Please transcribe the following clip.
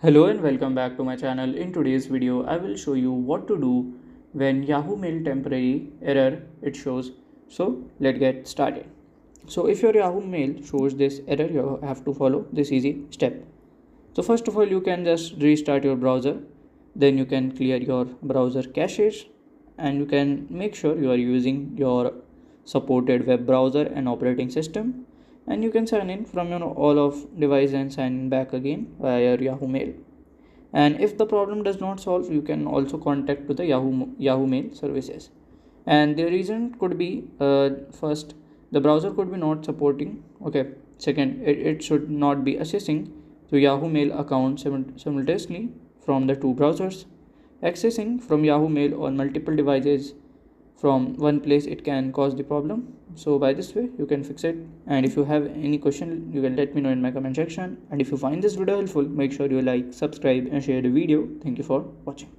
Hello and welcome back to my channel. In today's video, I will show you what to do when Yahoo Mail temporary error it shows. So let's get started. So if your Yahoo Mail shows this error, you have to follow this easy step. So first of all, you can just restart your browser. Then you can clear your browser caches and you can make sure you are using your supported web browser and operating system, and you can sign in from your all of device and sign in back again via your Yahoo Mail. And if the problem does not solve, you can also contact to the Yahoo Mail services. And the reason could be first, the browser could be not supporting. Okay. Second, it should not be accessing to Yahoo Mail account simultaneously from the two browsers. Accessing from Yahoo Mail on multiple devices from one place, it can cause the problem. So by this way you can fix it. And if you have any question, you can let me know in my comment section. And if you find this video helpful, make sure you like, subscribe and share the video. Thank you for watching.